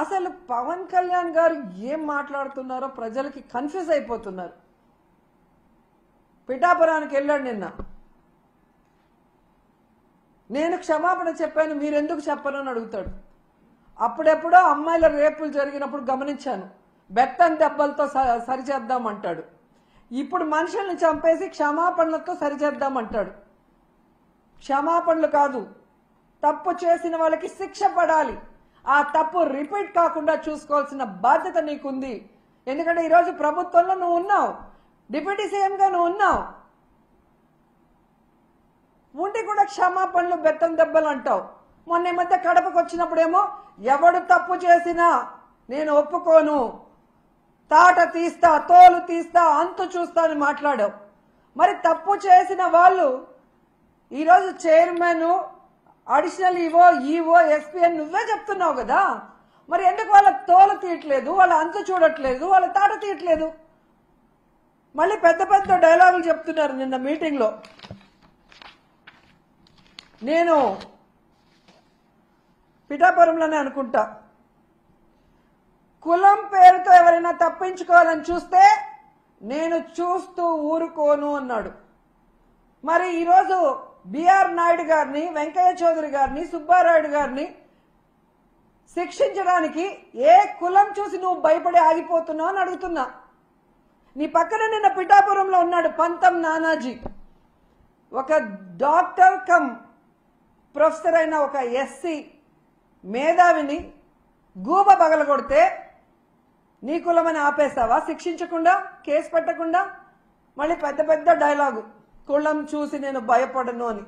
అసలు పవన్ కళ్యాణ్ గారు ఏం మాట్లాడుతున్నారో ప్రజలకి కన్ఫ్యూజ్ అయిపోతున్నారు. పిఠాపురానికి వెళ్ళాడు నిన్న. నేను క్షమాపణ చెప్పాను, మీరెందుకు చెప్పరు అని అడుగుతాడు. అప్పుడెప్పుడో అమ్మాయిల రేపులు జరిగినప్పుడు గమనించాను, బెత్తం దెబ్బలతో సరిచేద్దామంటాడు. ఇప్పుడు మనుషుల్ని చంపేసి క్షమాపణలతో సరిచేద్దామంటాడు. క్షమాపణలు కాదు, తప్పు చేసిన వాళ్ళకి శిక్ష పడాలి. ఆ తప్పు రిపీట్ కాకుండా చూసుకోవాల్సిన బాధ్యత నీకుంది. ఎందుకంటే ఈరోజు ప్రభుత్వంలో నువ్వు ఉన్నావు, డిప్యూటీ సీఎంగా నువ్వు ఉన్నావు. ఉండి కూడా క్షమాపణలు బెత్తం దెబ్బలు అంటావు. మొన్న ఈ మధ్య కడపకు వచ్చినప్పుడేమో ఎవడు తప్పు చేసినా నేను ఒప్పుకోను, తాట తీస్తా, తోలు తీస్తా, అంతు చూస్తా అని మాట్లాడావు. మరి తప్పు చేసిన వాళ్ళు ఈరోజు చైర్మన్, అడిషనల్ ఈవో, ఎస్పీ అని నువ్వే చెప్తున్నావు కదా. మరి ఎందుకు వాళ్ళ తోలు తీయట్లేదు, వాళ్ళ అంతు చూడట్లేదు, వాళ్ళ తాట తీయట్లేదు? మళ్ళీ పెద్ద పెద్ద డైలాగులు చెప్తున్నారు. నిన్న మీటింగ్లో నేను పిఠాపురంలోనే అనుకుంటా, కులం పేరుతో ఎవరైనా తప్పించుకోవాలని చూస్తే నేను చూస్తూ ఊరుకోను అన్నాడు. మరి ఈరోజు బిఆర్ నాయుడు గారిని, వెంకయ్య చౌదరి గారిని, సుబ్బారాయుడు గారిని శిక్షించడానికి ఏ కులం చూసి నువ్వు భయపడి ఆగిపోతున్నావు అని అడుగుతున్నా. నీ పక్కన నిన్న పిఠాపురంలో ఉన్నాడు పంతం నానాజీ, ఒక డాక్టర్ కమ్ ప్రొఫెసర్ అయిన ఒక ఎస్సీ మేధావిని గూబ పగలగొడితే నీ కులమని ఆపేస్తావా? శిక్షించకుండా, కేసు పెట్టకుండా? మళ్ళీ పెద్ద పెద్ద డైలాగు, కులం చూసి నేను భయపడను అని.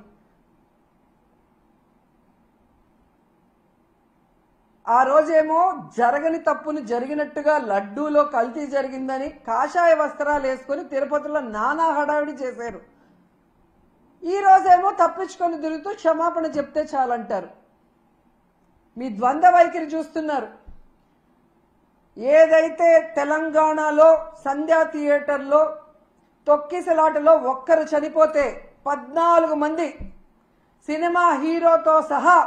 ఆ రోజేమో జరగని తప్పును జరిగినట్టుగా లడ్డూలో కల్తీ జరిగిందని కాషాయ వస్త్రాలు వేసుకొని తిరుపతిలో నానా హడావిడి చేశారు. ఈ రోజేమో తప్పించుకొని తిరుగుతూ క్షమాపణ చెప్తే చాలంటారు. మీ ద్వంద్వ వైఖరి చూస్తున్నారు. ఏదైతే తెలంగాణలో సంధ్యా థియేటర్లో తొక్కిసలాటలో ఒక్కరు చనిపోతే 14 మంది, సినిమా హీరోతో సహా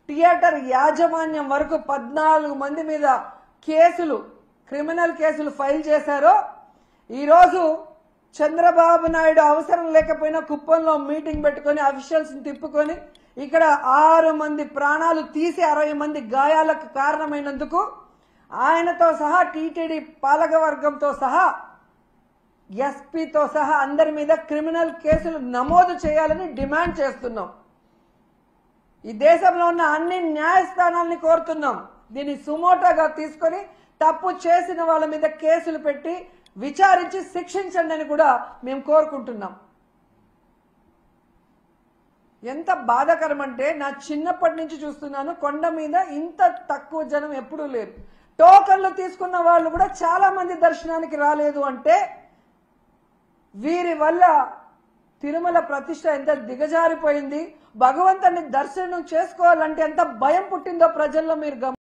థియేటర్ యాజమాన్యం వరకు 14 మంది మీద కేసులు, క్రిమినల్ కేసులు ఫైల్ చేశారో, ఈరోజు చంద్రబాబు నాయుడు అవసరం లేకపోయినా కుప్పంలో మీటింగ్ పెట్టుకొని అఫీషియల్స్ తిప్పుకొని ఇక్కడ 6 మంది ప్రాణాలు తీసి 60 మంది గాయాలకు కారణమైనందుకు ఆయనతో సహా టీటీడీ పాలకవర్గంతో సహా ఎస్పీతో సహా అందరి మీద క్రిమినల్ కేసులు నమోదు చేయాలని డిమాండ్ చేస్తున్నాం. ఈ దేశంలో ఉన్న అన్ని న్యాయస్థానాలని కోరుతున్నాం. దీన్ని సుమోటోగా తీసుకొని తప్పు చేసిన వాళ్ళ మీద కేసులు పెట్టి విచారించి శిక్షించండి అని కూడా మేము కోరుకుంటున్నాం. ఎంత బాధాకరం అంటే, నా చిన్నప్పటి నుంచి చూస్తున్నాను, కొండ మీద ఇంత తక్కువ జనం ఎప్పుడూ లేరు. టోకన్లు తీసుకున్న వాళ్ళు కూడా చాలా మంది దర్శనానికి రాలేదు అంటే వీరి వల్ల తిరుమల ప్రతిష్ట ఎంత దిగజారిపోయింది, భగవంతుని దర్శనం చేసుకోవాలంటే ఎంత భయం పుట్టిందో ప్రజల్లో మీరు